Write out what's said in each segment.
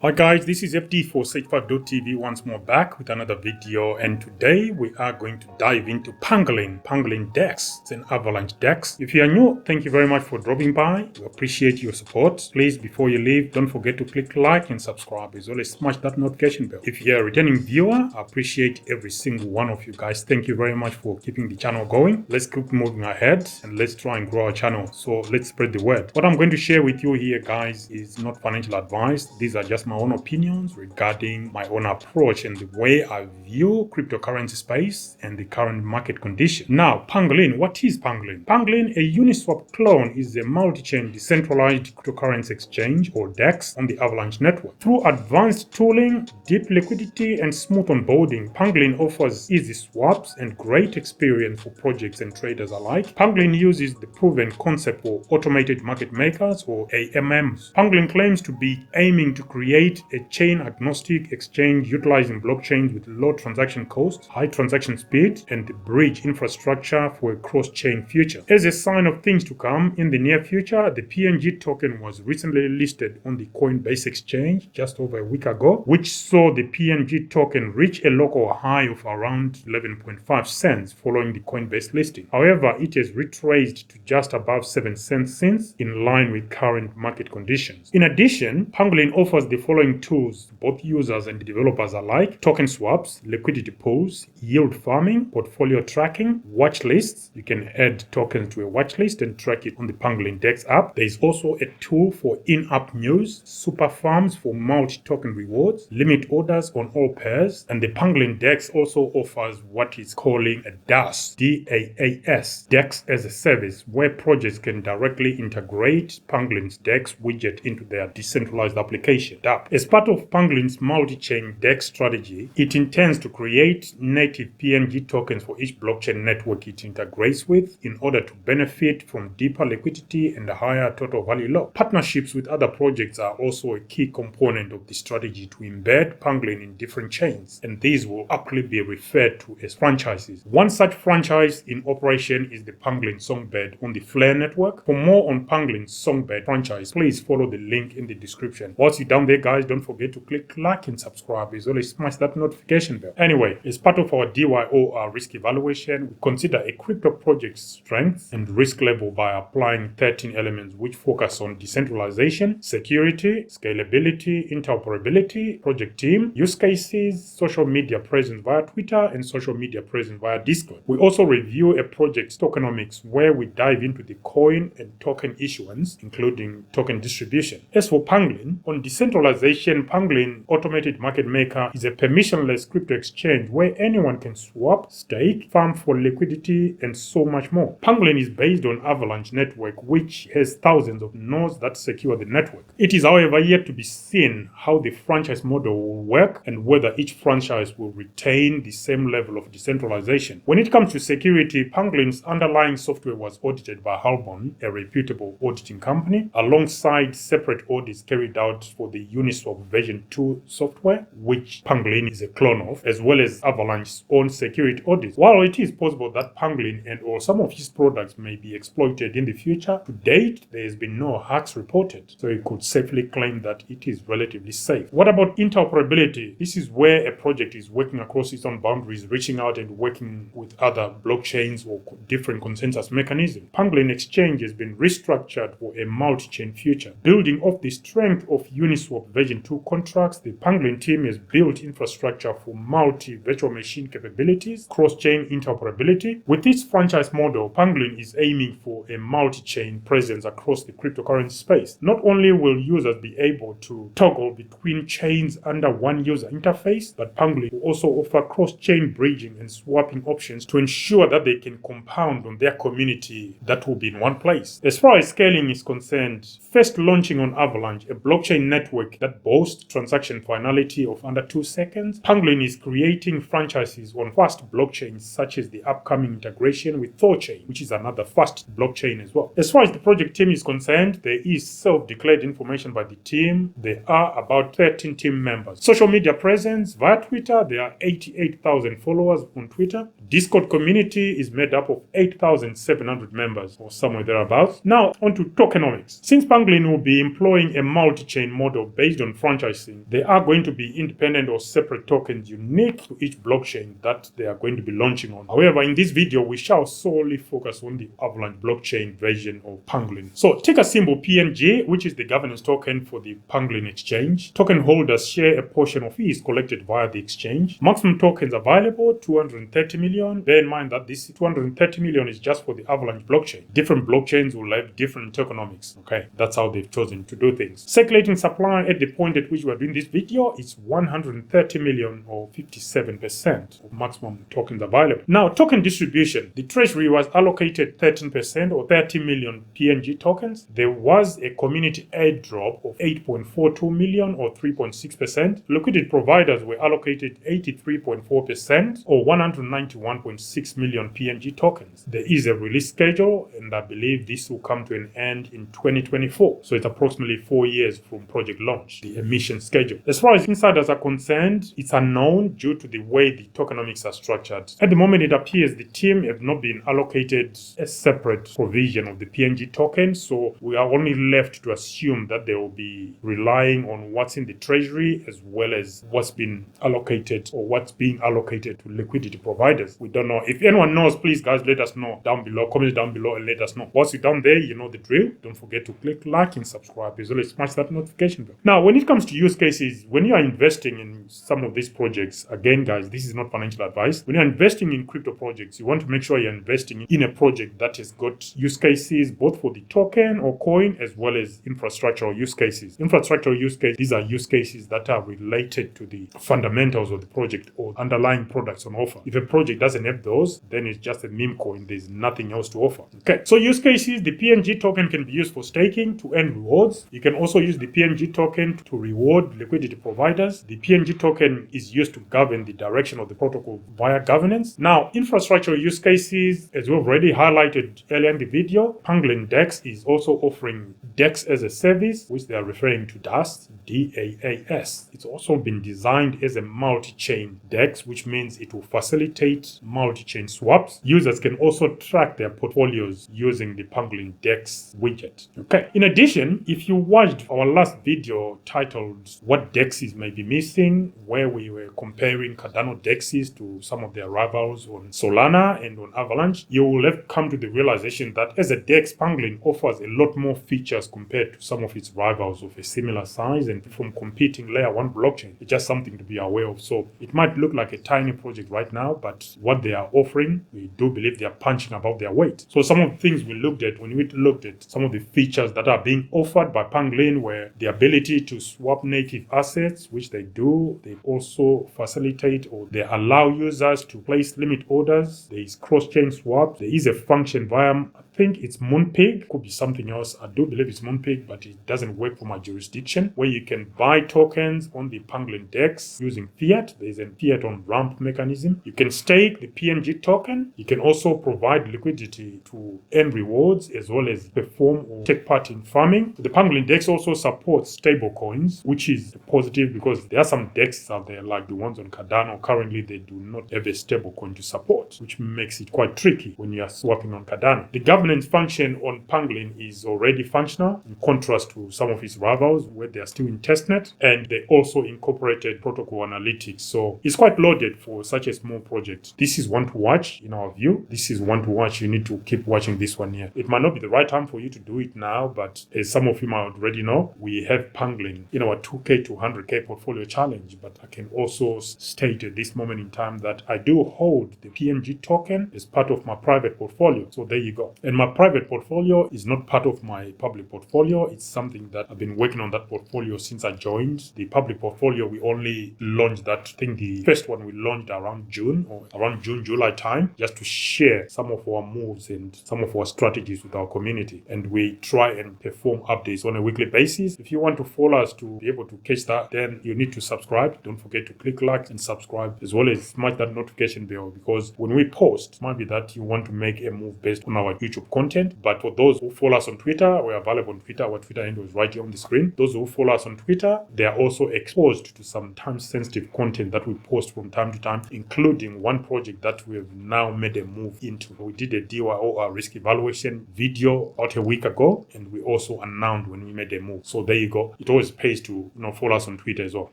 Hi guys, this is FD465.tv once more back with another video, and today we are going to dive into Pangolin DEX. It's an Avalanche DEX. If you are new, thank you very much for dropping by. We appreciate your support. Please, before you leave, don't forget to click like and subscribe. As well as smash that notification bell. If you're a returning viewer, I appreciate every single one of you guys. Thank you very much for keeping the channel going. Let's keep moving ahead and let's try and grow our channel. So let's spread the word. What I'm going to share with you here, guys, is not financial advice. These are just my own opinions regarding my own approach and the way I view cryptocurrency space and the current market condition. Now, Pangolin, what is Pangolin? Pangolin, a Uniswap clone, is a multi-chain decentralized cryptocurrency exchange or DEX on the Avalanche network. Through advanced tooling, deep liquidity, and smooth onboarding, Pangolin offers easy swaps and great experience for projects and traders alike. Pangolin uses the proven concept for automated market makers or AMMs. Pangolin claims to be aiming to create a chain-agnostic exchange utilizing blockchains with low transaction costs, high transaction speed, and the bridge infrastructure for a cross-chain future. As a sign of things to come in the near future, the PNG token was recently listed on the Coinbase exchange just over a week ago, which saw the PNG token reach a local high of around 11.5 cents following the Coinbase listing. However, it has retraced to just above 7 cents since, in line with current market conditions. In addition, Pangolin offers the following tools to both users and developers alike: token swaps, liquidity pools, yield farming, portfolio tracking, watch lists. You can add tokens to a watch list and track it on the Pangolin DEX app. There is also a tool for in-app news, super farms for multi-token rewards, limit orders on all pairs, and the Pangolin DEX also offers what is calling a DAS, DAAS, DEX as a service, where projects can directly integrate Pangolin's DEX widget into their decentralized application. As part of Pangolin's multi-chain DEX strategy, it intends to create native PNG tokens for each blockchain network it integrates with in order to benefit from deeper liquidity and a higher total value locked. Partnerships with other projects are also a key component of the strategy to embed Pangolin in different chains, and these will aptly be referred to as franchises. One such franchise in operation is the Pangolin Songbird on the Flare network. For more on Pangolin's Songbird franchise, please follow the link in the description. Once you're down there, guys, don't forget to click like and subscribe, as well as smash that notification bell. Anyway, as part of our DYOR risk evaluation, we consider a crypto project's strength and risk level by applying 13 elements which focus on decentralization, security, scalability, interoperability, project team, use cases, social media presence via Twitter, and social media presence via Discord. We also review a project's tokenomics, where we dive into the coin and token issuance, including token distribution. As for Pangolin, on decentralization, Pangolin Automated Market Maker is a permissionless crypto exchange where anyone can swap, stake, farm for liquidity, and so much more. Pangolin is based on Avalanche network, which has thousands of nodes that secure the network. It is, however, yet to be seen how the franchise model will work and whether each franchise will retain the same level of decentralization. When it comes to security, Pangolin's underlying software was audited by Halbon, a reputable auditing company, alongside separate audits carried out for the Uniswap version 2 software, which Pangolin is a clone of, as well as Avalanche's own security audits. While it is possible that Pangolin and or some of his products may be exploited in the future, to date there has been no hacks reported, so you could safely claim that it is relatively safe. What about interoperability? This is where a project is working across its own boundaries, reaching out and working with other blockchains or different consensus mechanisms. Pangolin Exchange has been restructured for a multi-chain future. Building off the strength of Uniswap version 2 contracts, the Pangolin team has built infrastructure for multi-virtual machine capabilities, cross-chain interoperability. With its franchise model, Pangolin is aiming for a multi-chain presence across the cryptocurrency space. Not only will users be able to toggle between chains under one user interface, but Pangolin will also offer cross-chain bridging and swapping options to ensure that they can compound on their community that will be in one place. As far as scaling is concerned, first launching on Avalanche, a blockchain network that boasts transaction finality of under 2 seconds, Pangolin is creating franchises on fast blockchains such as the upcoming integration with Thorchain, which is another fast blockchain as well. As far as the project team is concerned, there is self-declared information by the team. There are about 13 team members. Social media presence via Twitter, there are 88,000 followers on Twitter. Discord community is made up of 8,700 members or somewhere thereabouts. Now onto tokenomics. Since Pangolin will be employing a multi-chain model based based on franchising. They are going to be independent or separate tokens unique to each blockchain that they are going to be launching on. However, in this video, we shall solely focus on the Avalanche blockchain version of Pangolin. So ticker symbol PNG, which is the governance token for the Pangolin exchange. Token holders share a portion of fees collected via the exchange. Maximum tokens available, 230 million. Bear in mind that this 230 million is just for the Avalanche blockchain. Different blockchains will have different tokenomics. Okay, that's how they've chosen to do things. Circulating supply at the point at which we are doing this video is 130 million, or 57% of maximum tokens available. Now, token distribution. The treasury was allocated 13% or 30 million PNG tokens. There was a community airdrop of 8.42 million or 3.6%. Liquidity providers were allocated 83.4% or 191.6 million PNG tokens. There is a release schedule, and I believe this will come to an end in 2024. So it's approximately 4 years from project launch, the emission schedule. As far as insiders are concerned, it's unknown due to the way the tokenomics are structured. At the moment, it appears the team have not been allocated a separate provision of the PNG token, so we are only left to assume that they will be relying on what's in the treasury as well as what's been allocated or what's being allocated to liquidity providers. We don't know. If anyone knows, please guys, let us know down below. Comment down below and let us know. Once you're down there, you know the drill. Don't forget to click like and subscribe as well as smash that notification bell. Now, when it comes to use cases, when you are investing in some of these projects, again guys, this is not financial advice. When you're investing in crypto projects, you want to make sure you're investing in a project that has got use cases both for the token or coin as well as infrastructural use cases. Infrastructural use cases, these are use cases that are related to the fundamentals of the project or underlying products on offer. If a project doesn't have those, then it's just a meme coin. There's nothing else to offer. Okay, so use cases, the PNG token can be used for staking to earn rewards. You can also use the PNG token to reward liquidity providers. The PNG token is used to govern the direction of the protocol via governance. Now, infrastructural use cases, as we've already highlighted earlier in the video, Pangolin DEX is also offering DEX as a service, which they are referring to DAS, DAAS. It's also been designed as a multi-chain DEX, which means it will facilitate multi-chain swaps. Users can also track their portfolios using the Pangolin DEX widget. Okay. In addition, if you watched our last video titled "What DEXs May Be Missing," where we were comparing Cardano DEXs to some of their rivals on Solana and on Avalanche, you will have come to the realization that as a DEX, Pangolin offers a lot more features compared to some of its rivals of a similar size and from competing layer 1 blockchain. It's just something to be aware of. So it might look like a tiny project right now, but what they are offering, we do believe they are punching above their weight. So some of the things we looked at when we looked at some of the features that are being offered by Pangolin were the ability to swap native assets, which they do. They also facilitate or they allow users to place limit orders. There is cross-chain swap. There is a function via, I think it's Moonpig, could be something else. I do believe it's Moonpig, but it doesn't work for my jurisdiction, where you can buy tokens on the Pangolin DEX using fiat. There's a fiat on ramp mechanism. You can stake the PNG token. You can also provide liquidity to earn rewards as well as perform or take part in farming. The Pangolin DEX also supports stable coins, which is positive because there are some DEXs out there like the ones on Cardano. Currently, they do not have a stable coin to support, which makes it quite tricky when you are swapping on Cardano. The governance function on Pangolin is already functional in contrast to some of its rivals where they are still in testnet, and they also incorporated protocol analytics. So it's quite loaded for such a small project. This is one to watch in our view. This is one to watch. You need to keep watching this one here. It might not be the right time for you to do it now, but as some of you might already know, we have Pangolin in our 2K to 100K portfolio challenge. But I can also state at this moment in time that I do hold the PNG token as part of my private portfolio. So there you go. And my private portfolio is not part of my public portfolio. It's something that I've been working on that portfolio since I joined. The public portfolio, we only launched that, I think the first one we launched around June or around June, July time, just to share some of our moves and some of our strategies with our community. And we try and perform updates on a weekly basis. If you want to follow us to be able to catch that, then you need to subscribe. Don't forget to click like and subscribe as well as smash that notification bell, because when we post, it might be that you want to make a move based on our YouTube YouTube content. But for those who follow us on Twitter, we're available on Twitter. Our Twitter handle is right here on the screen. Those who follow us on Twitter, they are also exposed to some time-sensitive content that we post from time to time, including one project that we have now made a move into. We did a DYOR risk evaluation video about a week ago, and we also announced when we made a move. So there you go. It always pays to follow us on Twitter as well.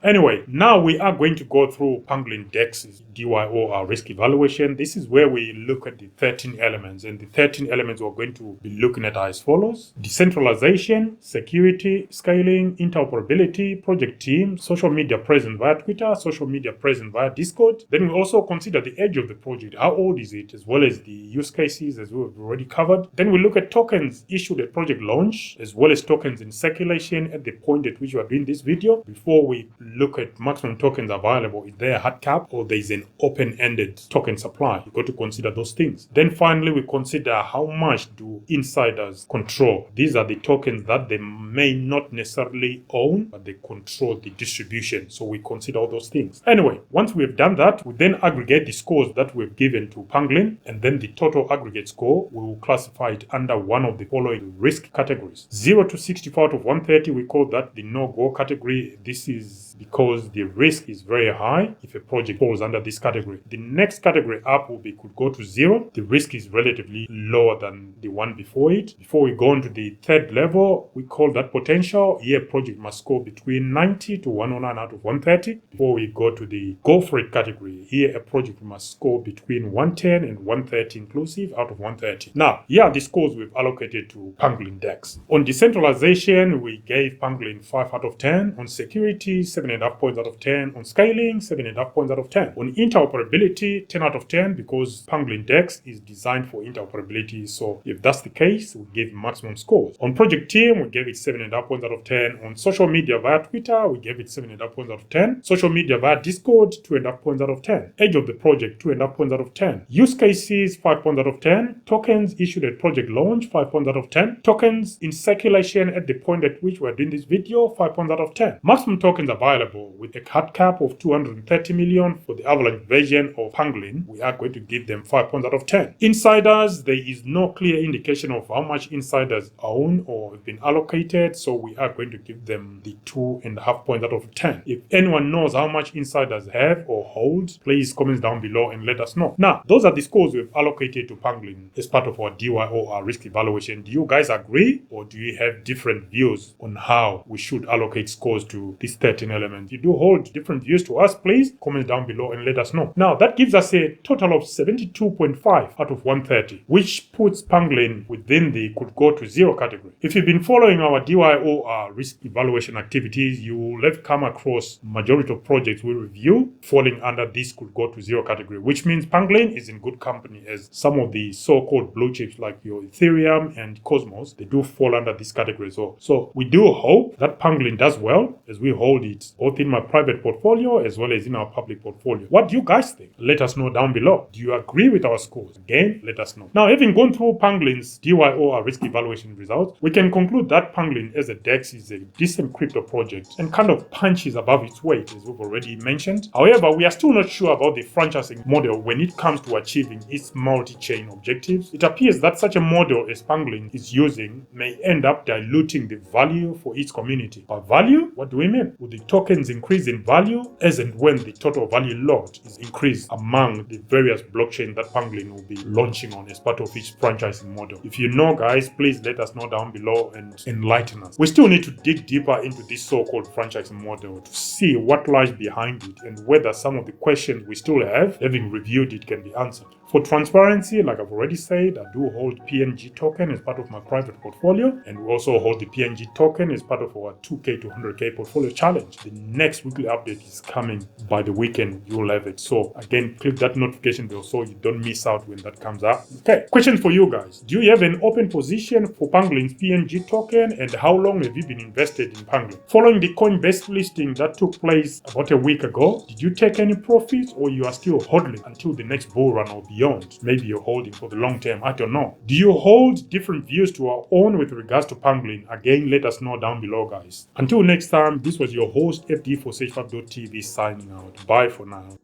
Anyway, now we are going to go through Pangolin DEX's DYOR risk evaluation. This is where we look at the 13 elements, and the 13 elements we're going to be looking at are as follows: decentralization, security, scaling, interoperability, project team, social media present via Twitter, social media present via Discord. Then we also consider the age of the project, how old is it, as well as the use cases, as we've already covered. Then we look at tokens issued at project launch, as well as tokens in circulation at the point at which we are doing this video. Before we look at maximum tokens available, is there a hard cap or there is an open-ended token supply? You've got to consider those things. Then finally, we consider how much do insiders control. These are the tokens that they may not necessarily own, but they control the distribution. So we consider all those things. Anyway, once we've done that, we then aggregate the scores that we've given to Pangolin, and then the total aggregate score, we will classify it under one of the following risk categories. 0 to 64 out of 130, we call that the no-go category. This is because the risk is very high if a project falls under this category. The next category up could go to 0. The risk is relatively lower than the one before it. Before we go on to the third level, we call that potential. Here, a project must score between 90 to 109 out of 130. Before we go to the go for it category, here a project must score between 110 and 130 inclusive out of 130. Now, here are the scores we've allocated to Pangolin DEX. On decentralization, we gave Pangolin 5 out of 10. On security, 7.5 points out of 10. On scaling, 7.5 points out of 10. On interoperability, 10 out of 10, because Pangolin DEX is designed for interoperability. So if that's the case, we give maximum scores. On project team, we gave it 7.5 points out of 10. On social media via Twitter, we gave it 7.5 points out of 10. Social media via Discord, 2.5 points out of 10. Age of the project, 2.5 points out of 10. Use cases, 5 points out of 10. Tokens issued at project launch, 5 points out of 10. Tokens in circulation at the point at which we're doing this video, 5 points out of 10. Maximum tokens available with a hard cap of 230 million for the Avalanche version of Pangolin. We are going to give them 5 points out of 10. Insiders, there is no clear indication of how much insiders own or have been allocated, so we are going to give them the 2.5 points out of 10. If anyone knows how much insiders have or hold, please comment down below and let us know. Now, those are the scores we've allocated to Pangolin as part of our DYOR risk evaluation. Do you guys agree, or do you have different views on how we should allocate scores to these 13 elements? If you do hold different views to us, please comment down below and let us know. Now, that gives us a total of 72.5 out of 130, which puts Pangolin within the could go to 0 category. If you've been following our DYOR risk evaluation activities, you will have come across majority of projects we review falling under this could go to 0 category, which means Pangolin is in good company, as some of the so-called blue chips like your Ethereum and Cosmos, they do fall under this category as well. So we do hope that Pangolin does well, as we hold it both in my private portfolio as well as in our public portfolio. What do you guys think? Let us know down below. Do you agree with our scores? Again, let us know. Now, having gone through Pangolin's DYOR risk evaluation results, we can conclude that Pangolin as a DEX is a decent crypto project and kind of punches above its weight, as we've already mentioned. However, we are still not sure about the franchising model when it comes to achieving its multi-chain objectives. It appears that such a model as Pangolin is using may end up diluting the value for its community. By value, what do we mean? Will the tokens increase in value as and when the total value locked is increased among the various blockchains that Pangolin will be launching on as part of its franchising model? If you know, guys, please let us know down below and enlighten us. We still need to dig deeper into this so-called franchising model to see what lies behind it and whether some of the questions we still have, having reviewed it, can be answered. For transparency, like I've already said, I do hold PNG token as part of my private portfolio, and we also hold the PNG token as part of our 2K to 100K portfolio challenge. The next weekly update is coming by the weekend. You'll have it. So again, click that notification bell so you don't miss out when that comes up. Okay, question for you guys. Do you have an open position for Pangolin's PNG token, and how long have you been invested in Pangolin? Following the Coinbase listing that took place about a week ago, did you take any profits, or you are still hodling until the next bull run or beyond? Maybe you're holding for the long term. I don't know. Do you hold different views to our own with regards to Pangolin? Again, let us know down below, guys. Until next time, this was your host, FD for Sage5.tv signing out. Bye for now.